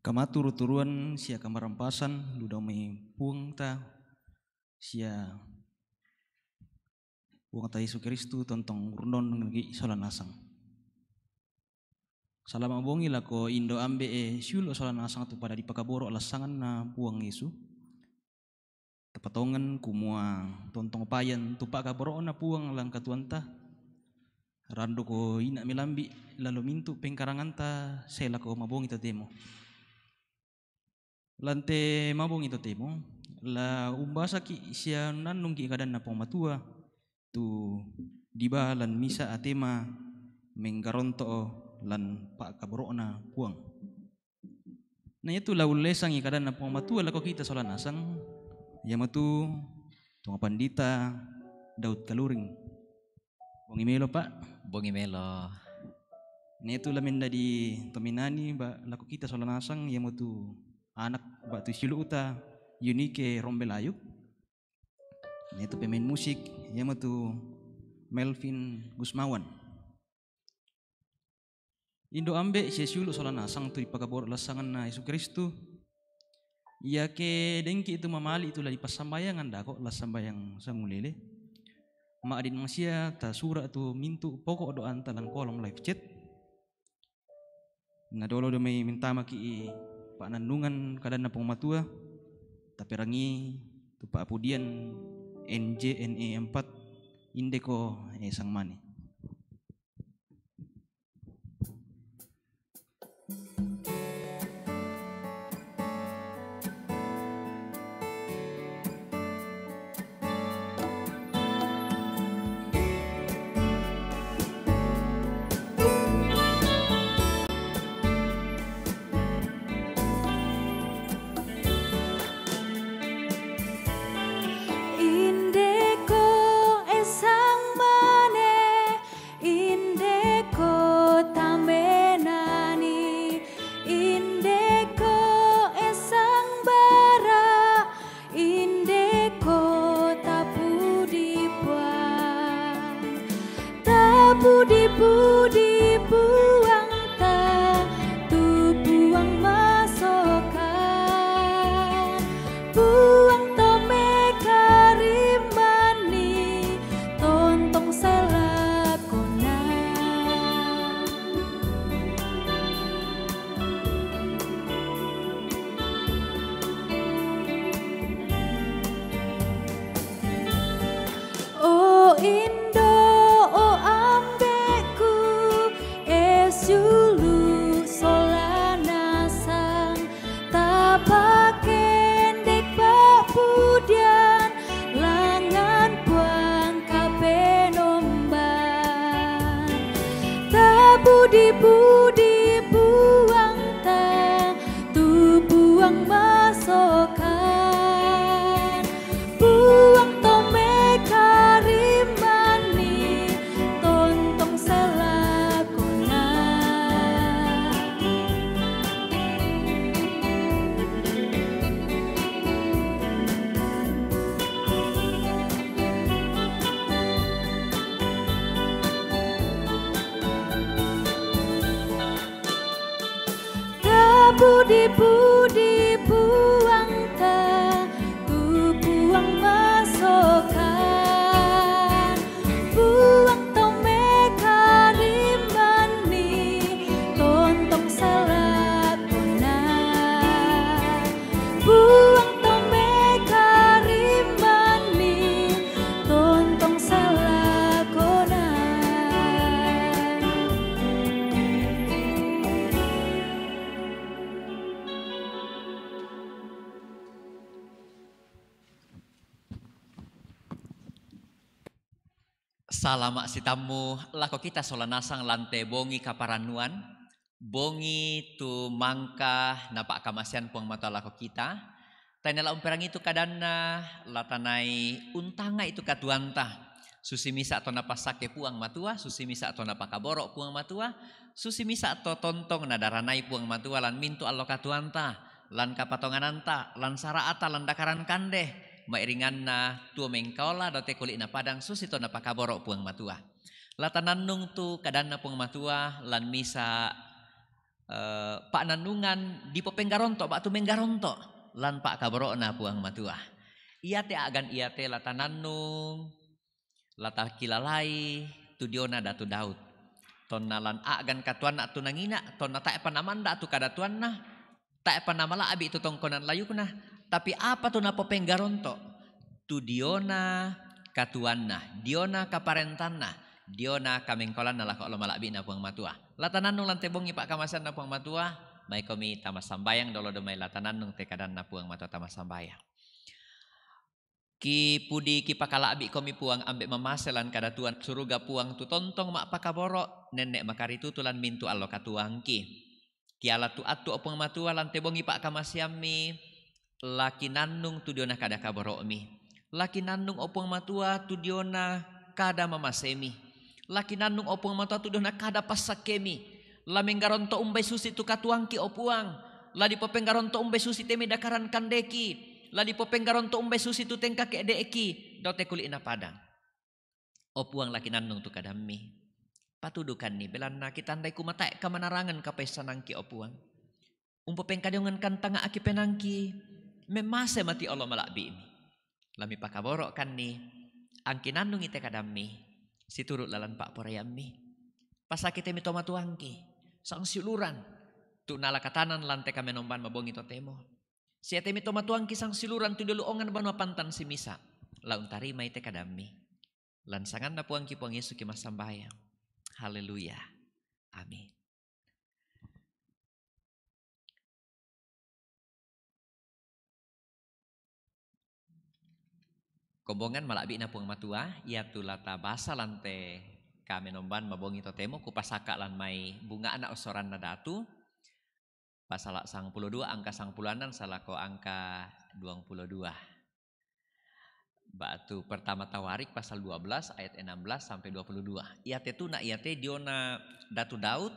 Kamaturu-turuan sia kamarampasan ludamai puang ta sia puang ta Yesus Kristus tontong urnon ngi solanasang. Salama bongi lako Indo ambe syulo solanasang tu pada dipakaboro alasangan na puang Yesus. Tepatongan kumua tontong payan tu pakaboro na puang lang katuanta. Rando ko ina milambi lalu mintu pengkaranganta sela ko mabongi ta demo. Lante mabong ito temo la umbasa ki siya nanong ki kadan na pamatua tu diba lan misa atema menggaronto lan pa kaboro na puang. Na itu la ulesang ikadan na pamatua la ko kita solanasang yamatu tunga pandita Daud Kaluring. Bongi melo Pak. Bongi melo. Na itu la menda di tominani ba la ko kita solanasang yamatu anak batu silu uta Unique Rombelayu. Itu pemain musik yang itu Melvin Gusmawan. Indo ambe sia siulu solanasang tu dipakabor lasangan na Yesus Kristus. Ia ke dengki itu mamali itu lah dipasambayangan dako lah sambayang sangulele. Maadin masia ta sura tu mintu pokok doa antalan kolom live chat. Na dolo demai minta maki Pak Nandungan kadang na pengmatua tapi rangi tu Pak Apudian NJNE 4 Indeko sang mani. Budi buang ta tu buang masokan buang tome karimani tontong selakona oh Indo oh Sulu solanasang tapaken dek papudian langan puang kapenomban tabudi-budi buang ta tu buang masokan buang tome karimani tontong selakona. Budi-budi buang ta tu buang masokan buang tome karimani tontong selakona buang tome karimani tontong selakona. Salama sitamu lako kita solanasang lante bongi kaparanuan bongi tu mangka napak kamasian puang mata lako kita tanela umperang itu kadana latanai untanga itu katuanta susi misa atau napasake puang matua susi misa atau napakaborok puang matua susi misa atau tontong nadaranai puang matua lan mintu allo katuanta lan kapatongananta lan saraata lan dakaran kandeh mairingan na tua mengkaula dote kulit na padang susito na pakaborok puang matua. Latananung tu kadana puang matua lan misa Pak nanungan di popenggaronto Pak tu menggaronto lan Pak kaborona puang matua. Ia te agan ia te lata nanung lata kilalai tu diona datu Daud. Tonna lan agan katuan na tu nangina tonna tak panamanda tu kadatuan na tak panamala abi tu tongkonan layu kuna. Tapi apa tu na popenggaronto tu diona katuan na diona kaparentan na diona kamengkolan na lako malabi na puang matua. Latananung lan tebongi Pak kamasan na puang matua. May kami tamas sambayang dolo domay latananung tekadan na puang matua tamas sambayang. Ki pudi ki pakalabi kami puang ambek mamaselan kadatuan suruga puang tu tontong mak pakaboro nenek makari tutulan mintu allo katuang ki. Ki ala tu atu puang matua lan tebongi Pak kamasyami laki nannung tu diona kada kaboro mi. Laki nannung opong matua tu diona kada mamasemi. Laki nannung opong matua tu diona kada pasakemi. La menggaronto umbai susi tu katuangki opuang. La di popenggaronto umbai susi temi dakaran kandeki. La di popenggaronto umbai susi tu tengka ke deeki. Dote kuli ina padang. Opuang laki nannung tu kadami. Patudukan ni belana kita andai kumatai kamanarangan kapai sanangki opuang. Umpo pengkadiongan kantanga aki penangki. Memase mati Allah malakbi ini. Lami pakaborok kan ni. Angki nannung ite kadami. Siturut lalan Pak porayami. Pasakite mitoma tuangki. Sang siluran. Tu nala katanan lante kami nomban mabongi totemo. Siate mitoma tuangki sang siluran tu dulu ongan banwa pantan si misa. Laun tarima ite kadami. Lansangan na puangki puang Yesus ki masambaya. Haleluya. Amin. Kombongan malabi na puang matua. Ia tu lata basa lante kami nomban mabongi totemo. Kupasaka lan may bunga anak osoran na datu. Pasal sang 22 angka sang pulanan salako angka 22. Batu pertama tawarik pasal 12 ayat 16 sampai 22. Ia te tuna ia te diona datu Daud.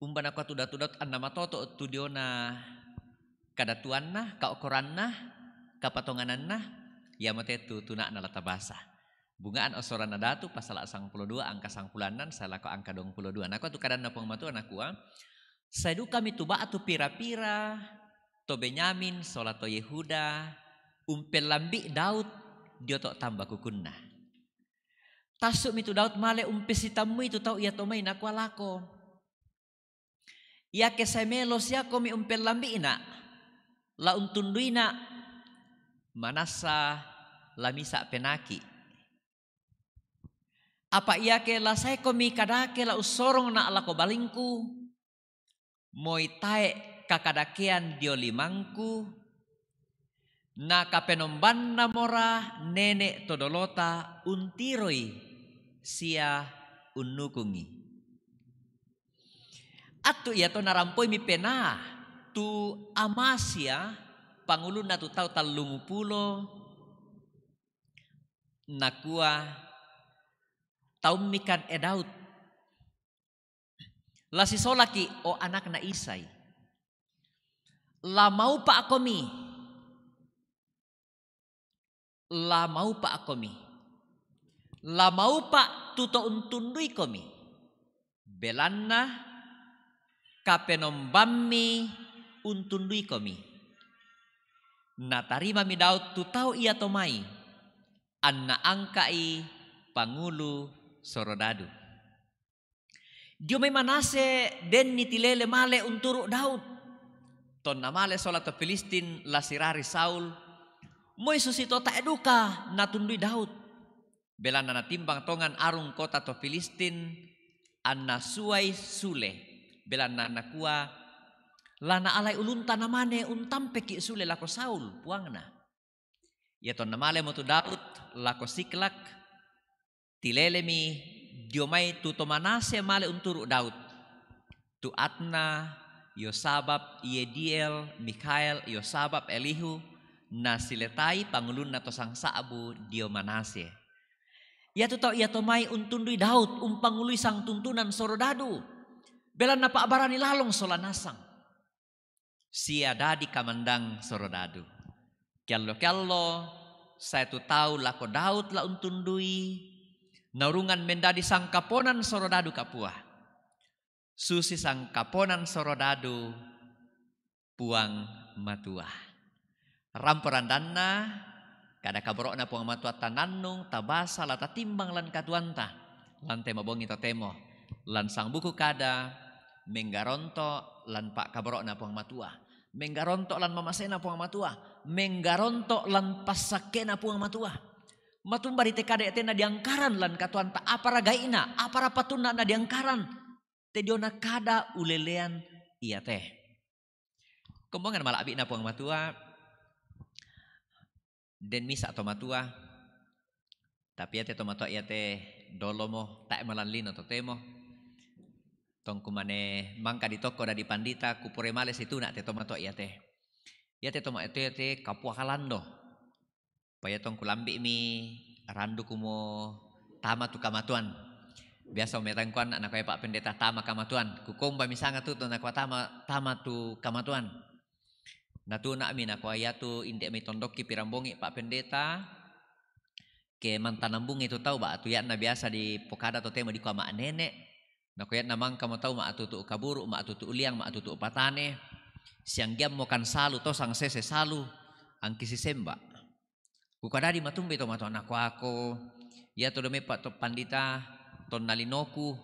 Umbana ko tu datu Daud annama toto tu diona kadatuanna, kaokoranna, kapatongananna. Ia mate tu tuna na lata basa. Bungaan osoran na datu pasal sang 22 angka sang pulanan salako angka 22. Nako tu kadan na pong matu anakua. Saidu kami tu batu pira-pira to Benyamin solato Yehuda umpel lambi Daud diotok tambah kukunna. Tasuk mitu Daud male umpesitamu itu tau ia tomai nakwalako. Ia kesemelo sia komi umpel lambi ina la untunduina manasa lamisa penaki. Apa ia ke la saya komi kadake la usorong na alako balingku. Moi tae kakadakean diolimangku na kapenomban na mora nenek todolota untiroi sia unukungi. Atu ia to narampoi mi pena tu Amasya pangulun na tu tau talungupulo nakua taumikan Daud. Lasi solaki o anak na Isai. La mau pa akomi. La mau pa akomi. La mau pa tuto untundui komi. Belanna kapenombammi untundui komi. Natarima mi Daud tu tau ia tomai. Anna angkai pangulu sorodadu. Dio may manase den nitilele male unturu Daud. Ton na male solat Filistin lasirari Saul. Moy susito ta eduka natundui Daud. Belana natimbang tongan arung kota to Filistin anna suai sule. Belana nakua lana alai ulunta namane untampeki sule lako Saul puangna. Ya ton na male motu Daud lako Siklak tilele mi diomai tu tomanase male unturu Daud. Tu Atna, Yosabab, Yediel, Mikhael, Yosabab, Elihu, nasiletai pangulun na tosang saabu diomanase. Ya tu tau ia tomai untundui Daud umpangului sang tuntunan sorodadu. Belan na paabarani lalong solanasang. Sia dadi kamandang sorodadu. Kiallo saya tu tahu lako Daud la untundui. Naurungan mendadi sang kaponan sorodadu kapua. Susi sang kaponan sorodadu puang matua. Ramporandanna kada kaborokna puang matua tanannung tabasa lata timbang lan katuanta. Lan tema bongi totemo. Lan sang buku kada menggaronto lan pak kaborokna puang matua. Menggaronto lan mamasena puang matua. Menggaronto lan pasakena puang matua. Matumba di tekada etena diangkaran lan katuanta apara gaina, apara patuna na diangkaran. Tediona kada ulelean iya teh. Kumbongan malabi na puang matua. Den misa to matua. Tapi ate to matua iya teh dolomo tak malanlino to temo. Tong kumane mangka di toko da di pandita kupure males itu nak te to matua iya teh. Iya teh to matua teh kapua kalando. Paya tong kulambi mi randu kumo tama tu kamatuan. Biasa umetangkuan anak kaya Pak Pendeta tama kamatuan. Kukomba misanga tu nak tama tu kamatuan. Natuna amin aku ayatu indek mi tondoki pirambongi Pak Pendeta. Ke mantanambung itu tahu ba atu ya na biasa di pokada to tema di ku ama nenek. Na kaya namang kamu tahu ma atu tu kaburu, ma atu tu uliang, ma atu tu patane. Siang giam mokan salu to sang sese salu angkisi semba. Kukadadi matumbe to matuan aku. Ya to deme Pak to pandita ton nalinoku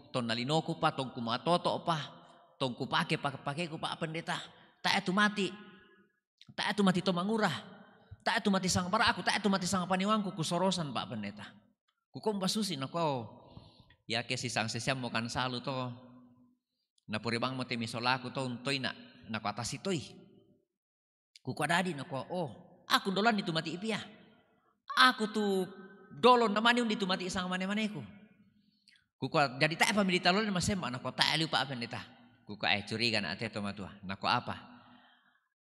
pa tong kumatoto pa tong kupake ku Pak Pendeta tak itu mati to mangurah tak itu mati sang para aku tak itu mati sang paniwangku kusorosan Pak Pendeta ku komba susi nako ya ke sisang sesiam mokan salu to na puri bang mo temisolaku to untoy na nako atas itoy ku kadadi nako aku dolan itu mati ipia aku tu dolon namani undi tu mati sang mane-maneku. Kuka jadi tak apa milita lol mas sema nako tak aliu Pak Pendeta. Kuka curiga na ate to matua. Nako apa?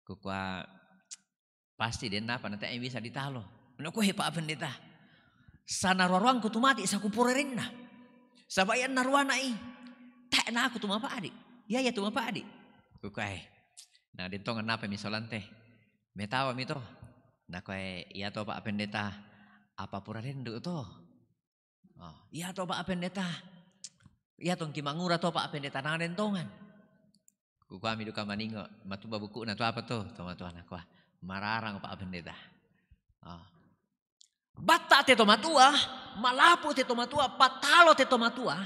Kuka pasti den apa nanti yang bisa ditalo. Nako he Pak Pendeta. Sana ruang ku tu mati sa kupurerenna. Sabayan narwana i. Tak na aku tu mapa adik. Ya tu mapa adik. Kuka nah dentongan apa misolante. Metawa mito. Nako iya to Pak Pendeta. Apa purarendu to? Iya to Pak Pendeta. Iya tong kimangura to Pak Pendeta nang dentongan. Ku kami duka maningo matuba buku na to apa to? To matuan aku mararang Pak Pendeta. Bata te to matua, malapu te to matua, patalo te to matua.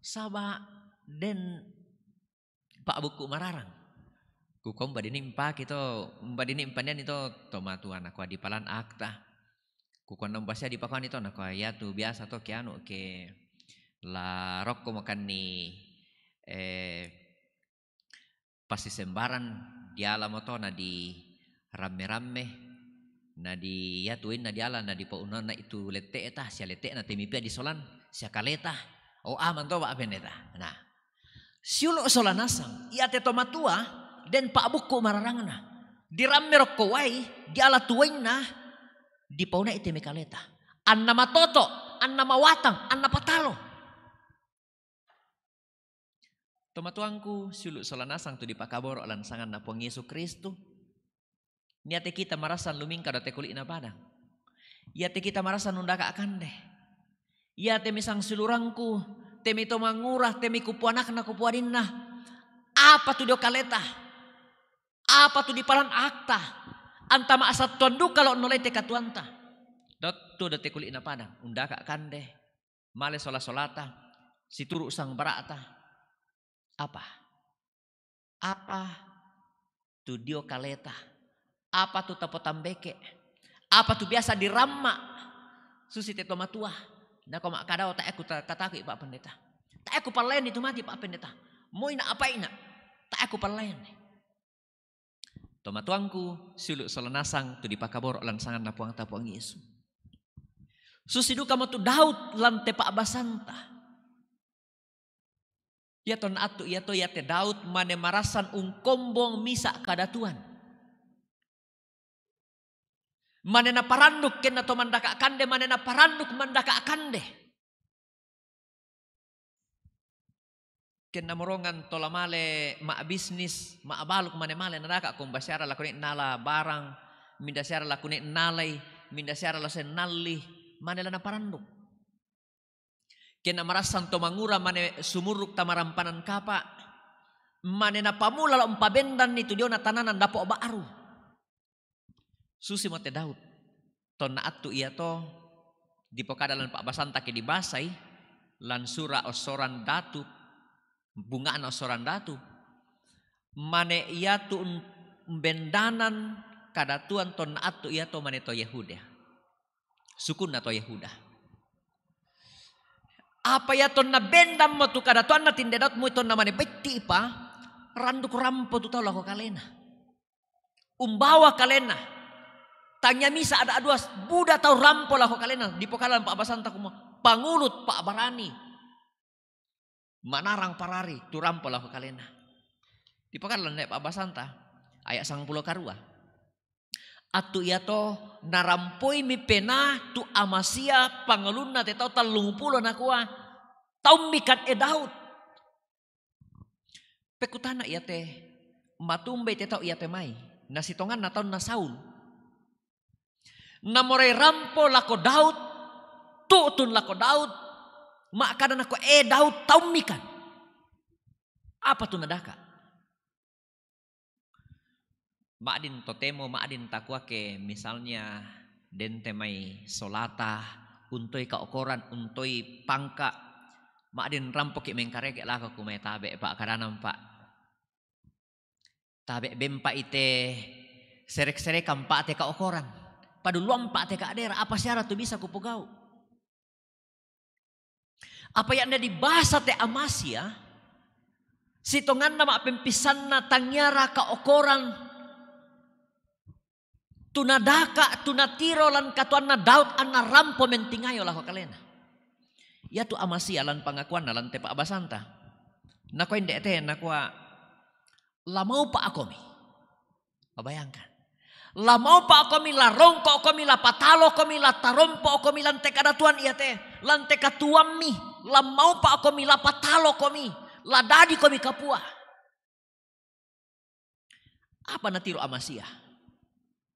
Saba den Pak buku mararang. Ku kom badinimpa kito, badinimpan itu to matuan aku di palan akta. Kukuan nambasya di pakuan itu nak ya tu biasa to kiano ke la rokko makan ni pasti sembaran di alam to na di rame-rame na di ya tuin na di ala na di paunan na itu lete eta sia lete na temipia di solan sia kaleta aman to Pak Pendeta. Nah siulo solanasang iya te to matua den Pak buku mararangna di rame rokko wai di ala tuin na di pauna ite mekaleta. Anna matoto, anna mawatang, anna patalo. Tomatuangku siulu solanasang tu di pakaboro lansangan na puang Yesus Kristu. Niate kita marasan lumingka date kulit na padang. Iate kita marasan undaka akande. Iate misang silurangku, temi to mangurah, temi kupuanak na kupuanin na. Apa tu dio kaleta? Apa tu di palan akta? Antama asat tuandu kalau nolete katuanta. Dotto date kulit na padang. Undaka kande. Male sola-solata. Situru sang barata. Apa? Apa tu dio kaleta? Apa tu tapotambeke? Apa tu biasa diramma? Susi te tomatua. Na ko makadaw ta aku kataki Pak Pendeta. Ta aku palayan itu mati Pak Pendeta. Mo ina apa ina? Ta aku palayan. Tomatuangku suluk solanasang tu di pakabor lansangan na puang tapuang Yesu. Susidu kamu tu Daud lan te Pak Basanta. Ya ton atu ya to ya te Daud mane marasan ungkombong misa kada Tuhan. Mane na paranduk ken na to mandaka kande mane na paranduk mandaka kande. Ken namorongan tola male ma bisnis ma abaluk mane male nadaka kung basyara lakuni nala barang minda syara lakuni nalay minda syara lasen nalli mane la na paranduk. Kena marasan to mangura mane sumuruk tamarampanan kapa. Mane na pamula la umpabendan itu dia na tananan dapo baru. Susi mate Daud. Ton na atu iya to di pokadalan Pak Basanta ke dibasai lan sura osoran datu bungaan osoran datu. Mane iya tu bendanan kadatuan ton na atu iya to mane to Yehuda. Sukun na to Yehuda. Apa ya ton na bendam mo tu kadatuan na tindedat mo ton na mane beti pa. Randuk rampo tu tau lako kalena. Umbawa kalena. Tanya misa ada aduas. Buda tau rampo lako kalena. Di pokalan Pak Basanta kumo. Pangulut Pak Barani. Manarang parari. Tu rampo lako kalena. Di pokalan Pak Basanta. Ayat 10 karua. Atu iya to narampoi mi pena tu Amasia pangaluna te tau 30 na kuah. Tau mikan Daud. Pekutana iya teh matumbe te tau iya teh mai nasitongan na taon na Saul namoray rampo lako Daud tutun lako Daud makadana ko Daud taumikan apa tu nadaka maadin totemo maadin takwa ke misalnya dente mai solata untoi kaokoran untoi pangka maadin rampo ki mengkareke lako kumay tabe pak karanam pak tabe bempa ite serek-serek kampa te kaokoran. Paduluan pa te kaadera apa syarat tu bisa kupugau. Apa yang ada di bahasa te Amasia sitongan nama pempisan na tangyara kaokoran tunadaka tunatiro lan katuan na Daud anna rampo mentingayo lah kalena. Ya tu Amasia lan pangakuan na lan te Pak Basanta. Nako inde te nakwa lamau pa akomi. Bayangkan. Lamau pa akomi la rongko akomi la patalo akomi la tarompo akomi lante kadatuan iya teh. Lante katuami. Lamau pa akomi la patalo akomi. La dadi komi kapua. Apa natiro Amasia?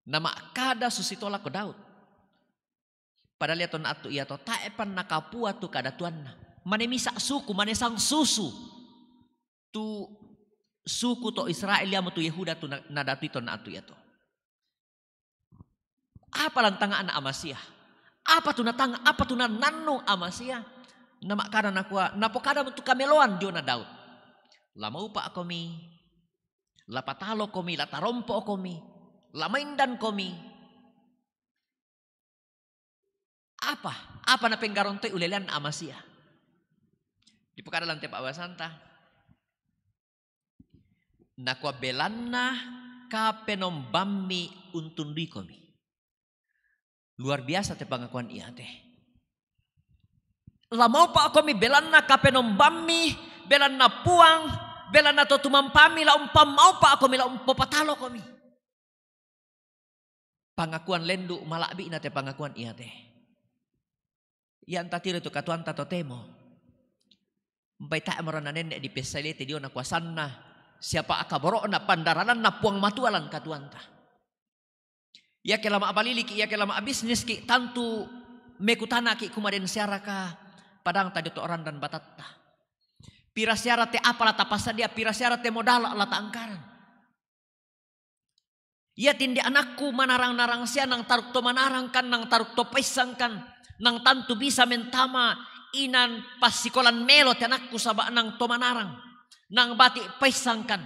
Nama kada susitola ko Daud. Padahal ya ton atu iya to taepan na kapua tu kadatuan na. Mane misa suku mane sang susu. Tu suku to Israel ya tu Yehuda tu nadatu to na atu ya to. Apa lantanga anak Amasia? Apa tu natanga? Apa tu nanong Amasia? Nama kada nakwa napokada tu kameloan dio na Daud. Lamau pa akomi, lapatalo komi, latarompo komi, lamaindan komi. Apa na penggaron to ulelian Amasia? Di pokada lante Pak Basanta. Nakwa belanna kapenom bammi untundui komi. Luar biasa te pengakuan iya teh. Lamau pa komi belanna kapenom bammi, belanna puang, belanna to tumampami la umpam mau pa komi la umpopatalo komi. Pengakuan lendu malabi na te pengakuan iya teh. Yan tatiro tu katuan tato temo. Mpai ta marana nende di pesalete dio na kuasanna. Siapa akaboro na pandaranan na puang matualan katuanta. Ya kelama abalilik, ya kelama bisnis ki tantu mekutana ki kumaden siaraka padang tadi to orang dan batatta. Pira siarat te apala tapasa dia pira siarat te modal lata angkaran. Ya tindi anakku manarang-narang sia nang taruk to manarang kan nang taruk to paisang kan nang tantu bisa mentama inan pasikolan melo te anakku saba nang to manarang. Nang bati paisangkan.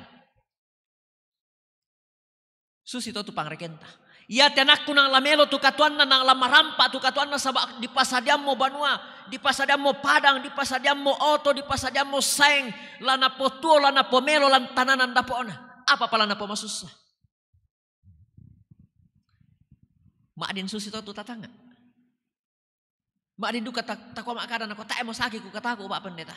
Susi to tu pangrekenta. Ya tenakku nang lamelo tu katuan na nang lamarampa tu katuan na sabak di pasadiam mo banua, di pasadiam mo padang, di pasadiam mo oto, di pasadiam mo saeng, lana po tuo, lana po melo, lan tananan dapoona. Apa pala na po masusah? Maadin susi to tu tatanga. Maadin duka takwa makadan ako tae mo saki ku kataku ba pendeta.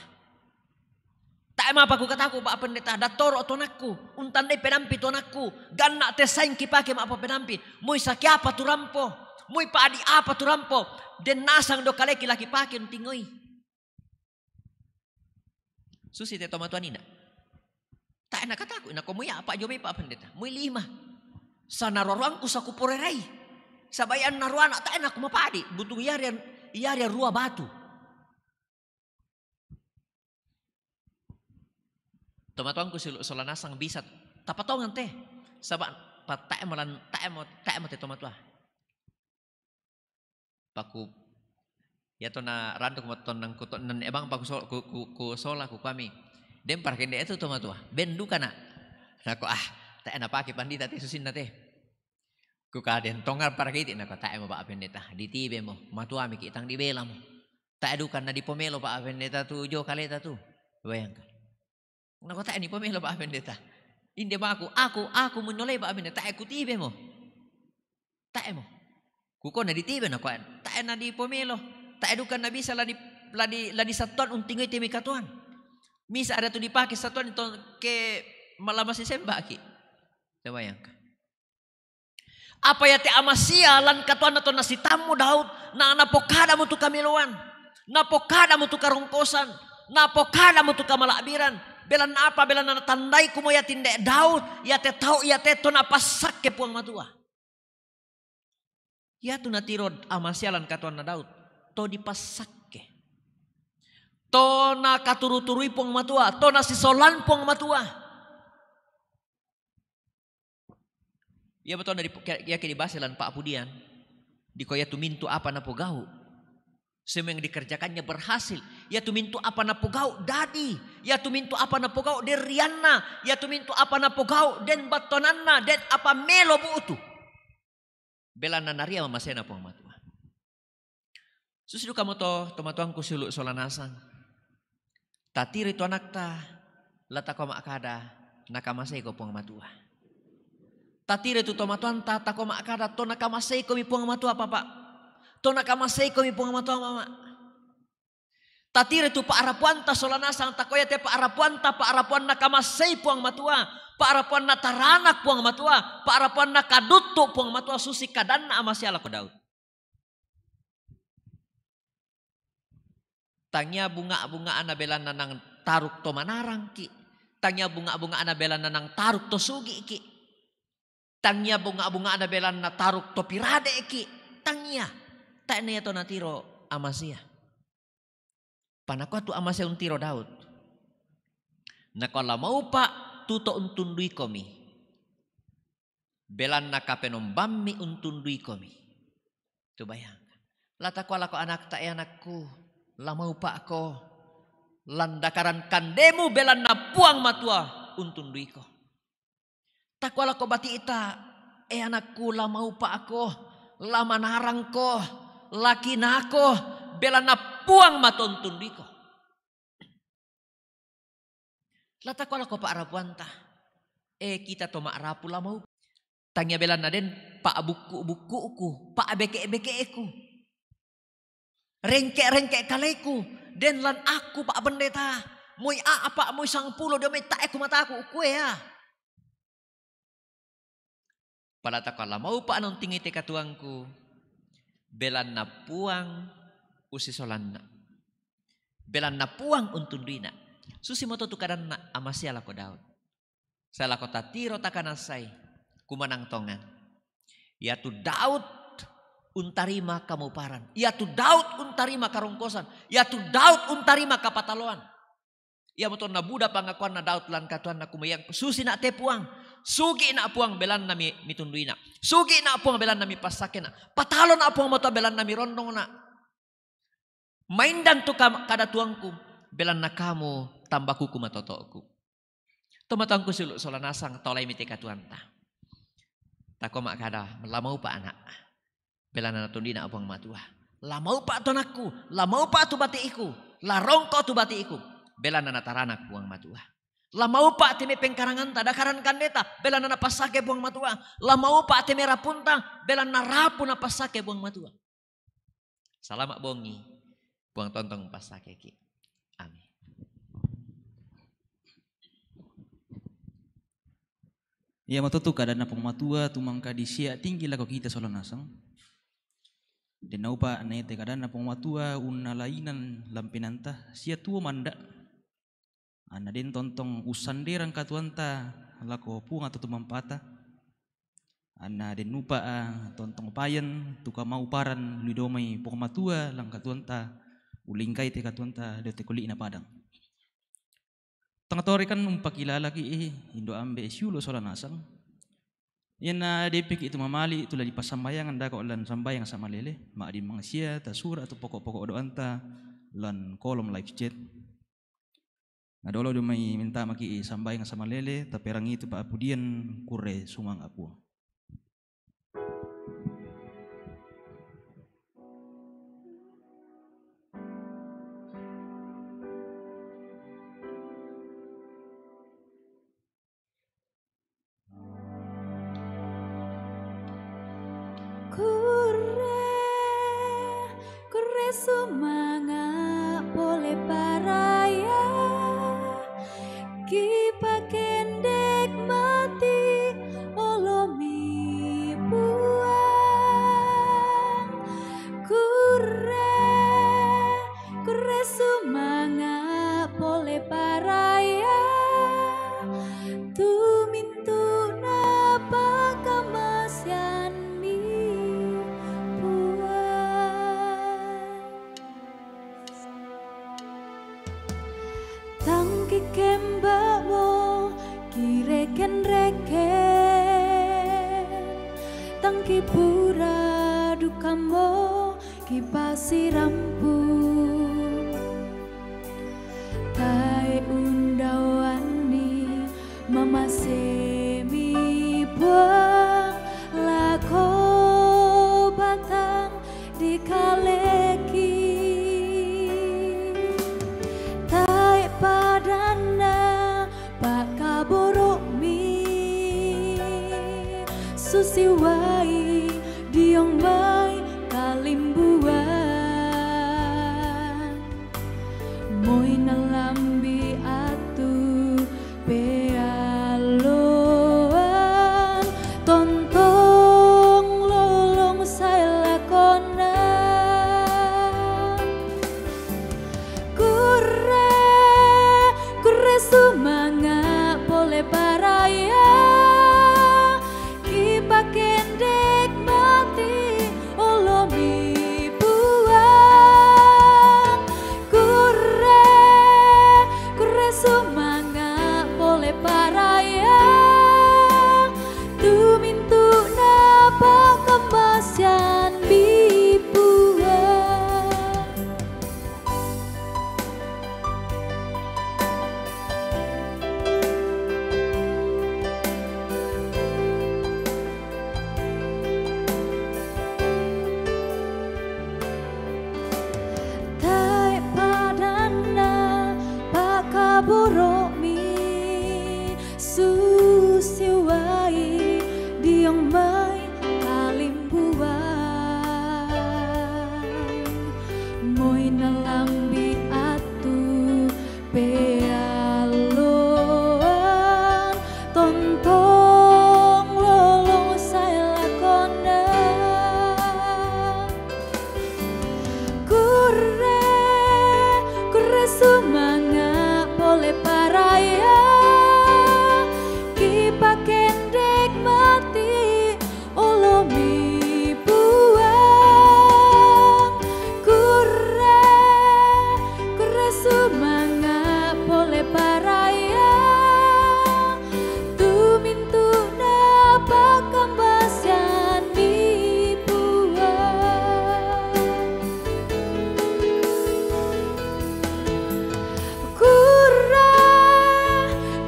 Tak apa ku kataku pak pendeta datoro tonakku untandai penampi tonakku ganna te saing kipake ma apa penampi muy saki apa tu rampo muy pa adi apa tu rampo den nasang do kaleki laki pake untingoi susi te tomatuanina tak enak kataku ina ko muy apa jobe pak pendeta muy 5 sana roruangku saku porerai sabayan naruana tak enak mapadi butuh yarian rua batu Tomatuangku solanasang bisa tapatongan teh. Sabak tae mo te tomatua. Paku ya to na randok mo ton nang kuto nan ebang paku ku sola ku kami. Dem parkende itu tomatua. Bendu kana. Nako tae na paki pandita te susin na te. Ku kaden tongar parkiti nako tae mo ba pendeta. Ditibe mo matua mi kitang dibela mo. Tae dukan na di pomelo pa pendeta tu jo kaleta tu. Bayangkan. Nako tae ni pomelo pa pendeta. Hindi ba ako menolay pa pendeta. Tae ku tibe mo. Tae mo. Kuko na ditibe na kuan. Tae na di pomelo. Tae dukan na bisa ladi satuan untingoy timi katuan. Misa ada tu dipakai satuan itu ke malamas semba aki. Bayangkan. Apa ya te amasia lan katuan atau nasitamu Daud na napokada mo tu kamiluan. Napokada mo tu karungkosan. Napokada mo tu kamalabiran. Belan apa belan na tandai kumo ya tinde Daud ya te tau ya te to napasak ke puang matua. Ya tu natiro amasia lan katuan na Daud to dipasak. To na katuru-turui puang matua, to na sisolan puang matua. Ya betul dari ya ke dibaselan Pak Pudian. Di koya tu mintu apa na pogau. Semua yang dikerjakannya berhasil. Ya tu mintu apa na pogau dadi. Ya tu mintu apa na pogau den Rianna. Ya tu mintu apa na pogau den batonanna den apa melo buutu. Belana naria mamasena puang matua. Susidu kamu tomatuangku suluk solanasang. Tatiri tu anak ta lata koma akada nakamasay ko puang matua. Tatiri tu tomatuan ta koma akada to nakamasay ko mi puang matua papa. To nakamasay ko mi puang matua mama. Tatiri tu paarapuan ta solanasang takoya te paarapuan nakamasay puang matua. Paarapuan na taranak puang matua. Paarapuan na kaduto puang matua susi kadan na amasyala ko Daud. Tangnya bunga-bunga anabelan nanang taruk to manarang ki. Tangnya bunga-bunga anabelan nanang taruk to sugi ki. Tangnya bunga-bunga anabelan na taruk to pirade ki. Tangnya. Tanya to natiro amasia. Panakwa tu amasia untiro Daud. Nakala mau pa tuto untundui komi. Belan nakapenombami untundui komi. Itu bayangkan. Latakwala ko anak ta anakku. Lamau pak ko landakaran kandemu belan na puang matua untun duiko. Takwala ko bati ita anakku lamau pak ko lamanarang ko laki nako belan na puang matua untun duiko. Latakwala ko pa arapuanta kita to maarapu lamau. Tangya belan na den pa buku-bukuku pa beke-bekeku. Rengke-rengke kaleku den lan aku Pak Pendeta moy apa moy 10 do may tae kumataku kue ya. Palata kala mau pa anong tingiti katuangku belan na puang usisolan na. Belan na puang untundina. Susi mo to kadan na amasyala ko Daud. Sala ko tatiro takanasay kumanang tongan. Ya tu Daud untarima kamuparan. Ya tu Daud untarima karungkosan. Ya tu Daud untarima kapataloan. Ya betul na buda pangakuan na Daud lan katuan na kumayang. Susi na te puang. Sugi na puang belan na mitundui na. Sugi na puang belan na mipasakin na. Patalo na puang mata belan na mirondong na. Maindan tu kada tuangku. Belan na kamu tambaku kumatotoku. Tumatangku suluk solanasang tolay miti katuan ta. Tako makada melamau pa anak. Belana natundina apang matua. Lamau pa tonakku, lamau pa tu batiiku, larongko tu batiiku. Belana nataranak puang matua. Lamau pa timi pengkarangan ta dakaran kandeta, belana napasake puang matua. Lamau pa timi rapunta, belana rapu napasake puang matua. Salamat bongi, puang tontong pasake ki. Amin. Ya matutu kada na pangmatua tumangka di sia tinggi lako kita solanasang. Den naupa nete kadana pangmatua unna lainan lampinanta sia tua manda. Ana den tontong usanderang katuanta lako puang atau tumampata. Ana den nupa tontong payan tuka mau paran lidomai pangmatua lang katuanta ulingkai te katuanta de te kuli na padang. tengah tori kan umpakilala ki Indo ambe siulo sola nasang. Yan na depik itu mamali itu lagi pasambayangan da ko lan sambayang sama lele, ma di mga siya ta sura atau pokok-pokok doanta lan kolom live chat. Nah dolo do may minta maki sambayang sama lele tapi perang itu pa apudian kure sumang apu. Kure sumanga boleh paraya kipa kendek mati olomi buang kure sumanga boleh paraya tumintu napa kamasyan mi tangki kemba mo kireken reken tangki pura dukamo kipasi rampung tai undawani mama semi buang lako batang di kaleki padana pakaborok mi susiwai diong mai kalimbuan moi nalambi atu pealoan tontong lolong saya lakona sumanga boleh paraya kipa kendek mati olomi buang kure sumanga boleh paraya tumintu napa kemasyan bibuang buruk mi susiwai diong mai kalimbuan moi nalambi atu pealoan tontong lolong saya lakona kure sumanga boleh paraya kipa kendek mati olomi buang kure sumanga boleh paraya tumintu napa kambasyan dibuang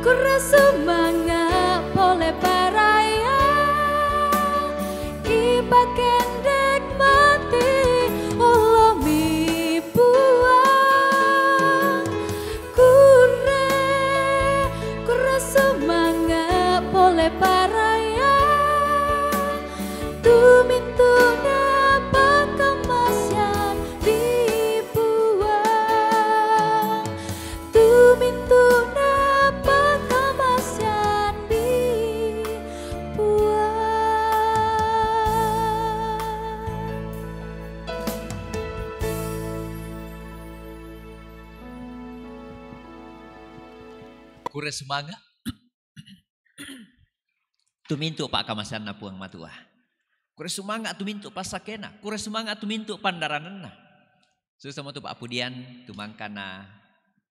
kura sumanga boleh paraya kipa kendek mati olomi buang kura sumanga boleh paraya tumintu napa kemasyan dibuang tumintu kure sumanga tumintu pak kamasan na puang matua kure sumanga tumintu pasakena kure sumanga tumintu pandaranana susah mo tu pak apudian tumangkana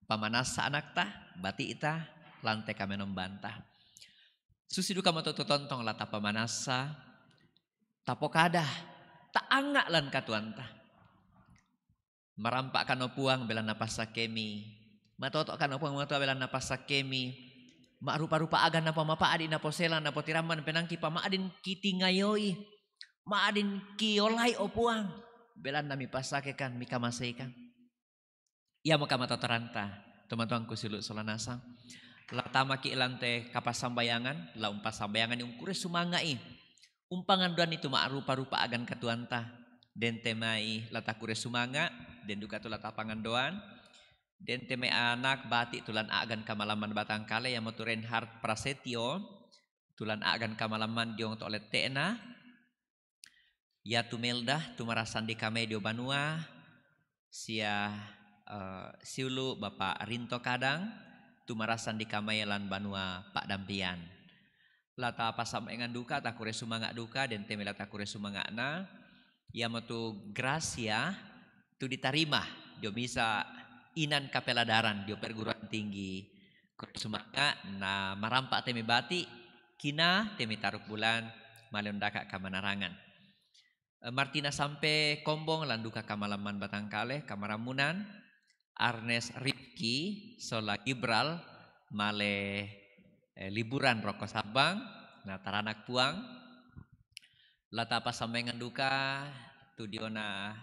pamanasa anak ta, bati ita, lantai kami nombantah. Susi duka matoto tontong lata pamanasa, tapokada, tak angak lan katuan ta. Merampak kano puang belan napasa kemi, matoto kano puang matua belan napasa kemi, mak rupa-rupa agan napa mapaadi napo selang napo tiraman penangki pamaadin kiti ngayoi, maadin kiolai opuang, belan nami pasakekan mika masaikan. Ia maka matoto ranta, teman-teman kusilut solanasang. Latama ki ilante kapas sambayangan, la umpas sambayangan yung kure sumangai. Umpangan doan itu mak rupa-rupa agan katuanta. Den temai lata kure sumanga, den duka tu lata pangan doan. Den temai anak bati tulan agan kamalaman batang kale yang motu Reinhard Prasetyo. Tulan agan kamalaman diong to oleh tena. Ya tumeldah tumarasan di kamedio banua. Sia siulu Bapak Rinto Kadang. Tumarasan di kamayalan banua Pak Dampian. Lata pasamengan duka tak kure sumanga duka dan teme lata kure sumanga na. Ya motu gracia tu diterima. Dia bisa inan kapeladaran dia perguruan tinggi. Kure sumanga na marampak teme bati kina teme taruk bulan malondaka kamanarangan. Martina sampai kombong landuka kamalaman Batangkale kamaramunan. Arnes Ripki sola Gibral male liburan roko Sabang na taranak puang lata pasamengan duka tu diona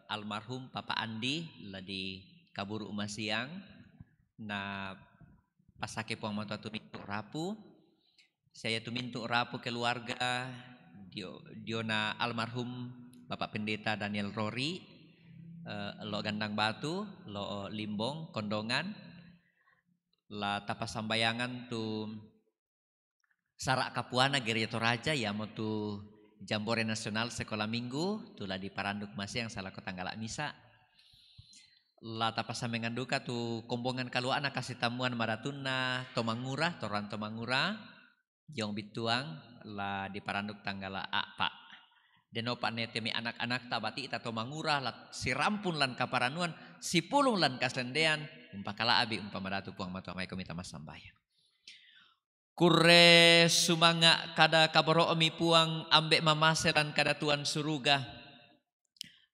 almarhum Papa Andi ladi kaburu umasiang na pasake puang mata tu mintu rapu saya tu mintu rapu keluarga diona almarhum Bapak Pendeta Daniel Rory lo Gandang Batu, lo Limbong, Kondongan, la tapas sambayangan tu Sarak Kapuana Gereja Toraja ya mau tu Jambore Nasional Sekolah Minggu, tu la di Paranduk masih yang salah kotanggalak misa. La tapas sambayangan duka tu kombongan kaluana kasih tamuan maratuna Tomangura, Toran Tomangura, Jong Bituang, la di Paranduk tanggala Pak. Denopa netemi anak-anak tabati ita tomangura lat sirampun lan kaparanuan sipulung lan kasendean umpakala abi umpamadatu puang matu amai komita masambaya. Kure sumanga kada kaboro omi puang ambek mamase lan kada tuan suruga.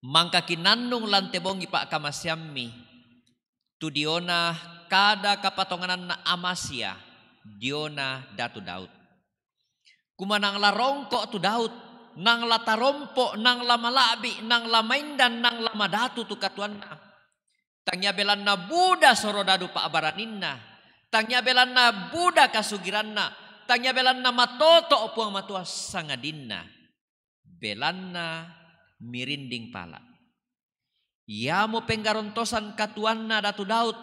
Mangka kinandung lan tebongi pak kamasyammi. Tu diona kada kapatonganan na amasya diona datu Daud. Kumanang larongko tu Daud. Nang lata rompo, nang lama labi, nang lamaindan, nang lama datu tu katuanna. Tangnya belan na Buddha sorodadu pa abaraninna. Tangnya belan na Buddha kasugiranna. Tangnya belan na matoto opuang matua sangadinna. Belan na mirinding pala. Ya mo penggarontosan katuanna datu Daud.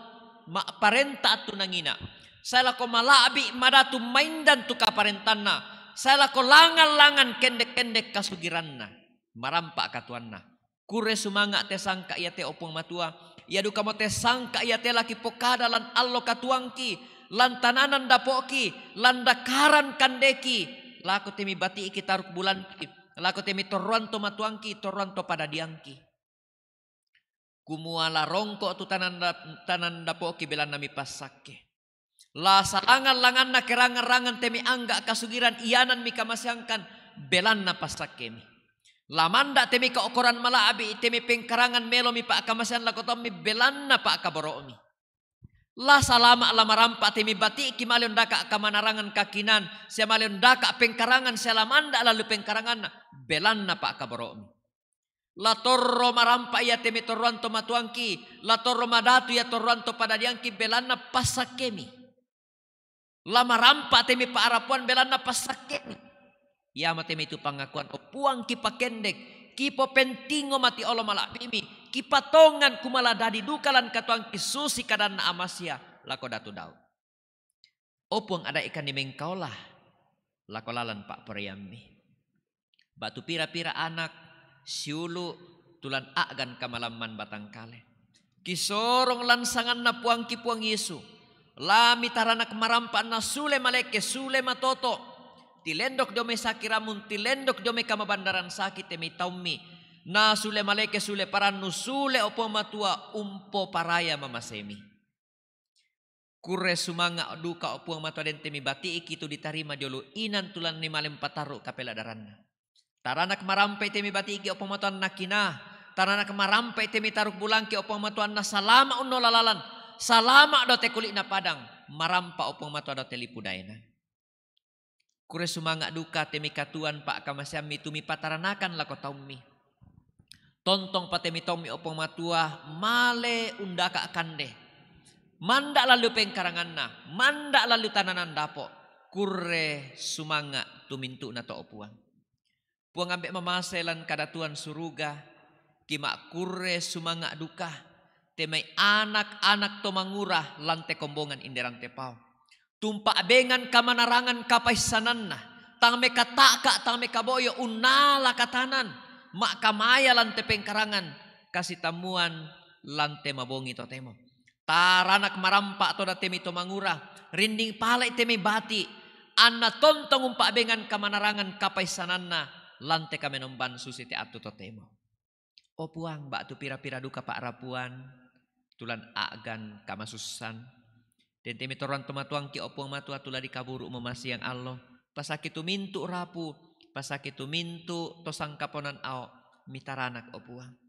Ma parenta atu nangina. Saya lako malabi madatu maindan tu kaparentanna. Saya lako langan-langan kendek-kendek kasugiranna. Marampak katuanna. Kure sumanga te sangka ia te opung matua. Ia duka mo te sangka ia te laki pokada lan allo katuangki. Lan tananan dapoki. Lan dakaran kandeki. Lako temi bati iki taruk bulanki. Lako temi torwanto matuangki. Torwanto pada diangki. Kumuala rongko tu tanan dapoki belan nami pasake. La salangan-langan na kerangan-rangan temi angga kasugiran iyanan mika masyangkan belan na pasak kemi. Lamanda temi kaokoran malaabi temi pengkarangan melo mi pak kamasyan lakotom mi belan na pak kaboro mi. La salama la marampa temi bati kimalion daka kamanarangan kakinan siya malion daka pengkarangan siya lamanda lalu pengkarangan na belan na pak kaboro mi. La torro marampa ya temi torruan to matuangki la torro madatu ya torruan to pada diangki belan na pasak kemi. Lama rampa temi pa arapuan belana pasakit. Ya matemi itu pangakuan opuang kipa kendek. Kipo pentingo mati olo malapimi. Kipatongan kumala dadi dukalan katuang kisusi kadan na amasya. Lako datu Daud. Opuang ada ikan di mengkaulah. Lako lalan pak Periambi. Batu pira-pira anak. Siulu tulan agan kamalaman Batangkale. Kisorong lansangan na puang kipuang Yesu. Lami taranak marampa na sule maleke sule matoto. Tilendok dome sakiramun tilendok dome kamabandaran sakit temi taumi. Na sule maleke sule paranu sule opo matua umpo paraya mamasemi. Kure sumanga duka opuang matua den temi bati iki tu ditarima diolu inan tulan ni malem pataru kapela daranna. Taranak marampai temi bati iki opuang matuan nakina. Taranak marampai temi taruk bulangki opuang matuan na salama unno lalalan. Salama do te kulit na padang. Marampa opuang matua do te lipudaina. Kure sumanga duka temi katuan pak kamasyami tumi pataranakan lako taumi. Tontong patemi tomi opuang matua male undaka kande. Mandak lalu pengkaranganna, mandak lalu tananan dapo. Kure sumanga tumintu na to opuang. Puang ambek mamaselan kadatuan suruga. Kima kure sumanga duka. Temai anak-anak to mangurah lante kombongan inderang tepau. Tumpak bengan kamanarangan kapaisananna. Tang meka taka, tang meka boyo unala katanan. Mak kamaya lante pengkarangan. Kasih tamuan lante mabongi to temo. Taranak marampak to da temi to mangurah. Rinding palai temi bati. Anna tontong umpak bengan kamanarangan kapaisananna. Lante kamenomban susi te atu to temo. O puang bak tu pira-pira duka pak rapuan. Tulan agan kamasusan. Dan temi toran tomatuang ki opuang matua tula dikaburu memasi yang Allah. Pasaki tu mintu rapu. Pasaki tu mintu to sangkaponan ao. Mitaranak opuang.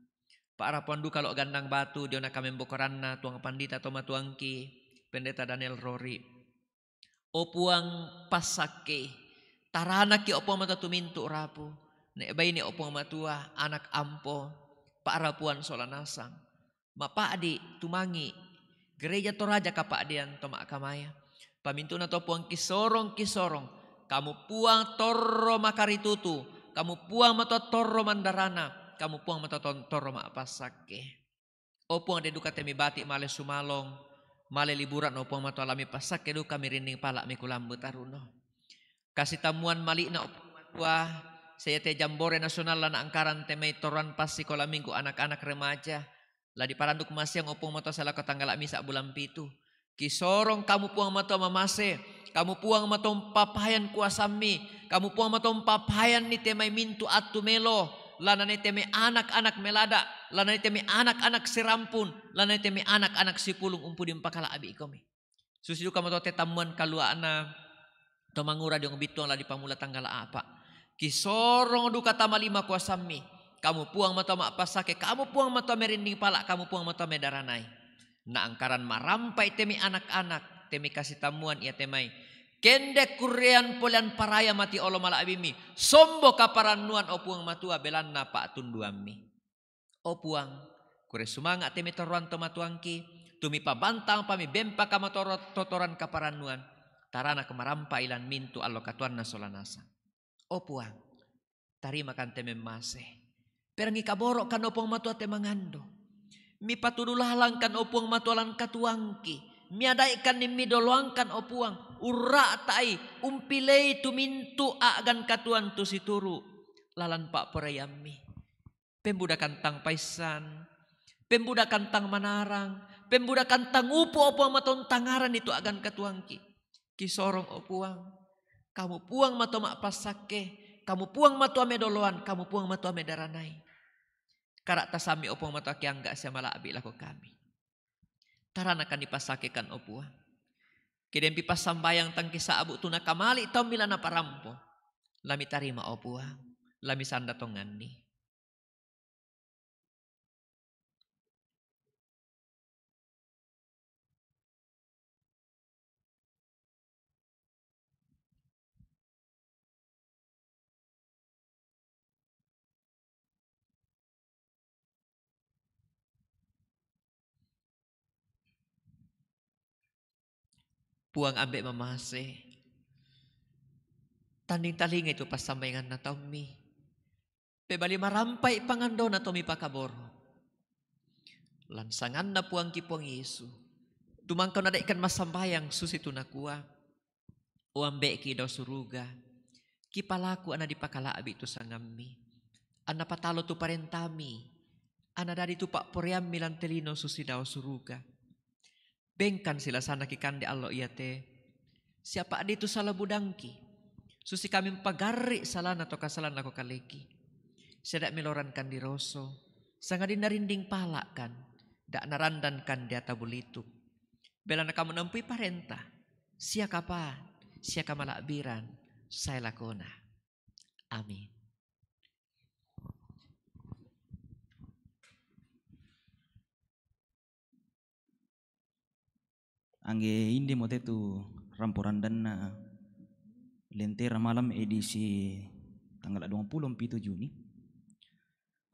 Pak rapuan duka lo gandang batu dia nak kami bokoranna tuang pandita tomatuangki pendeta Daniel Rory. Opuang pasake tarana ki opuang mata tumintu rapu. Nek bayi ni opuang matua anak ampo pak rapuan solanasang. Mapak di tumangi gereja toraja kapak dian tomak kamaya. Pamintu na topuang kisorong. Kamu puang torro makaritutu. Kamu puang mata torro mandarana. Kamu puang mata tontoro mak pasake. Opuang de duka temi batik male sumalong. Male liburan opuang mata alami pasake duka mirinding palak mikulambu taruno. Kasih tamuan malik na opuang matua. Saya te jambore nasional lana angkaran temai toran pasi kola minggu anak-anak remaja. Lah di paranduk masih yang opuang mata salah ketanggalak misa bulan pitu. Kisorong kamu puang mata mamase. Kamu puang mata papayan kuasami. Kamu puang mata papayan ni temai mintu atu melo. Lana ni temi anak-anak melada. Lana ni temi anak-anak sirampun. Lana ni temi anak-anak sipulung umpudi empakala abi ikomi. Susi duka mato tetamuan kaluana. Tomangura diong bituang lah di pamula tanggal apa. Kisorong duka tama lima kuasami. Kamu puang mato mak pasake. Kamu puang mato merinding palak. Kamu puang mato medaranai. Na angkaran marampai temi anak-anak. Temi kasih tamuan ia temai. Kende kurian polian paraya mati olo malak abimi. Sombo kaparanuan opuang matua belanna pak tunduami. Opuang kure sumanga temi toruan tomatuangki. Tumi pabantang pami bempa kamatotoran kaparanuan. Tarana kemarampa ilan mintu allo katuan na solanasa. Opuang tarima kan temi mase. Perangi kaborok kan opuang matua temangando. Mi patudulalang kan opuang matualan katuangki. Miadaikan ni midoloangkan opuang. Ura tai umpilei tu mintu agan katuan tu situru. Lalan pak perayami. Pembudakan tang paisan. Pembudakan tang manarang. Pembudakan tang upu opuang maton tangaran itu agan katuangki. Kisorong opuang. Kamu puang mato mak pasake. Kamu puang mato medoloan. Kamu puang mato medaranai. Karak tasami opuang mato kiang gak siya malaabi lako kami. Taranakan dipasakekan opua. Kiden pipas sambayang tangki saabu tuna kamali tau milana parampo. Lami tarima opua. Lami sanda tongani. Puang ambek mamase. Tanding talinga itu pas sambayangan na Tommy. Pebali marampai pangando na Tommy pakaboro. Lansangan na puang ki puang Yesu. Tumangkaw na daikan masambayang susitu na kuwa. O ambek ki daw suruga. Kipalaku ana dipakalaabi itu sangami. Ana patalo tu parentami. Ana dari tu pak poream milan telino susi daw suruga. Bengkan sila sana kikande Allah iya te. Siapa adi tu salah budangki. Susi kami pagari salana to kasalan ako kaleki. Sedak miloran kan di roso. Sangadin narinding palak kan. Dak narandan kan di atabulituk. Bela na kamu nempi parenta. Sia kapan, sia kamalakbiran, saya lakona. Amin. Angge indi mo tetu ramporandan na lentera malam edisi tanggal 27 Juni.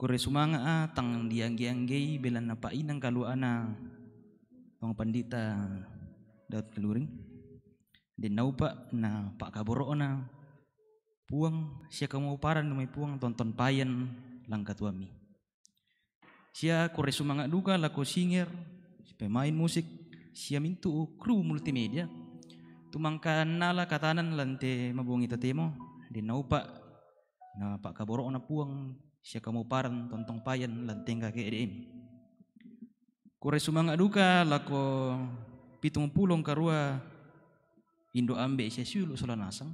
Kore sumanga tang diangge-anggei belan na painang kaluana pang pandita Daud Keluring. Din naupa na pak kaboro na puang siya kamuparan may puang tonton payan lang katuami. Siya kore sumanga duka lako singer, pemain musik, siya mintu kru multimedia. Tumangkan nala katanan lante mabungi tatemo. Din naupa na pak kaboro na puang siya kamuparan tontong payan lanteng ka KDM. Kore sumanga duka lako 70 karua Indo ambe siya sulu solanasang.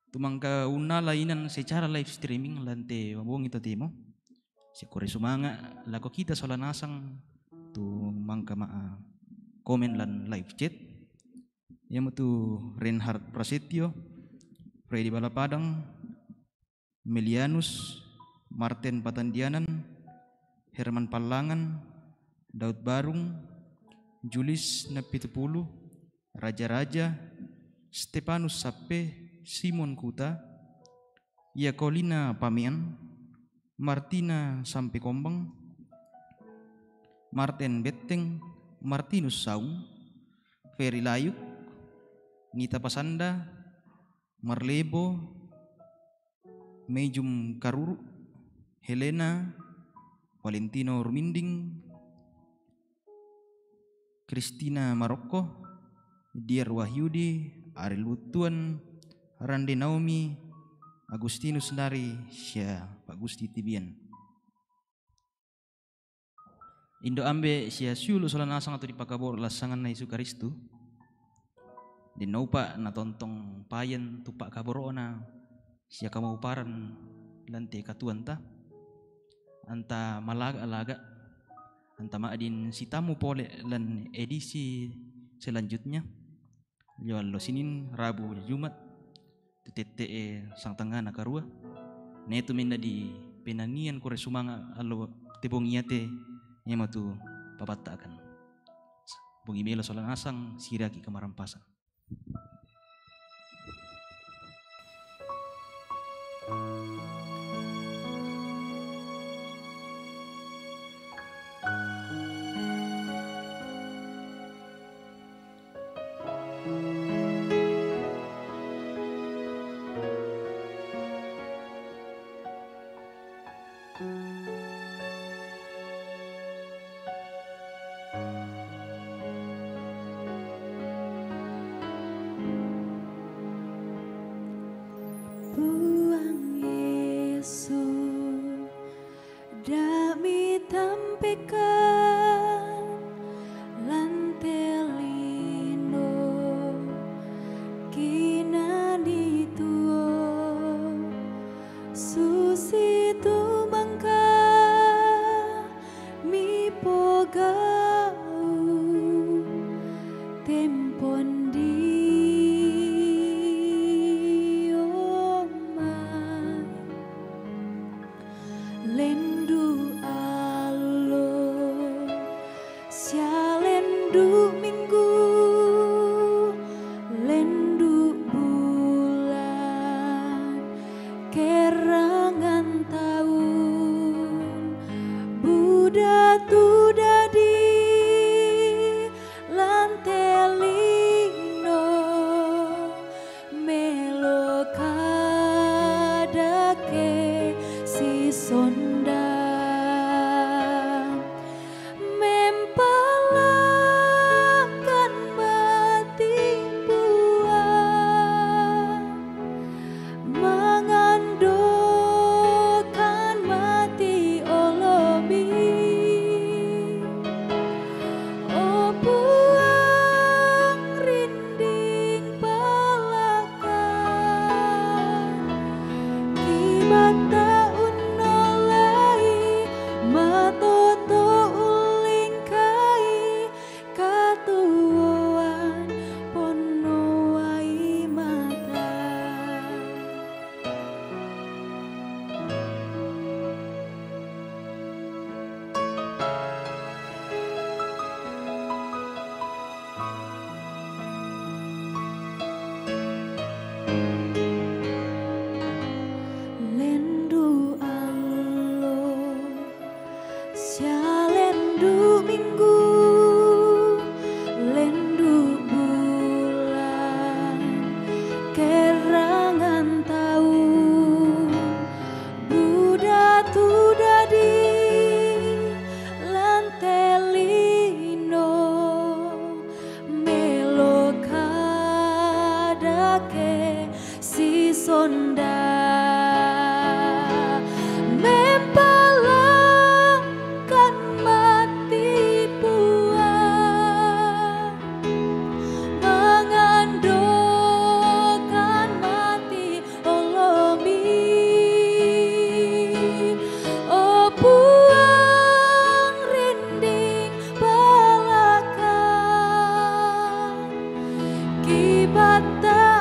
Tumangka unala inan secara live streaming lante mabungi tatemo. Si kore sumanga lako kita solanasang tu mangka maa komen lan live chat. Yamo tu Reinhard Prasetyo, Freddy Balapadang, Melianus, Martin Patandianan, Herman Palangan, Daud Barung, Julis Napitupulu, Raja-Raja, Stepanus Sape, Simon Kuta, Yakolina Pamian, Martina Sampikombang, Martin Betteng, Martinus Saung, Ferry Layuk, Nita Pasanda, Marlebo, Mejum Karuru, Helena, Valentino Ruminding, Christina Maroko, Diar Wahyudi, Ariel Wutuan, Rande Naomi, Agustinus Nari, Syah Pak Gusti Tibian. Indo ambe siya sulu solanasang atau dipakabor lasangan na Yesus Kristu. Di naupa na tontong payan tupak kaboro na siya kamauparan lante katuan ta. Anta malaga-alaga. Anta maadin si tamu pole lan edisi selanjutnya. Liwalo Senin, Rabu, Jumat. Tutete sang tengah nakarua. Neto minda di penanian kore sumanga alo tebong iyate nyama tu papatakan. Bungi melo solanasang siraki kamarampasan. Buang Yesus dami tampekan lantelino kinani tuo susi tumangka mi pogau tempon lendu alo sia lendu minggu lendu bulan kerangan tahun Buddha tu dadi lantelino Lendu alo sia lendu minggu, lendu bulan, kerangan tahun, Buddha tu dadi lantelino, melokadake si sonda. Mempalangkan mati puan, mengandungkan mati olomi. Oh puang rinding balakan kibatan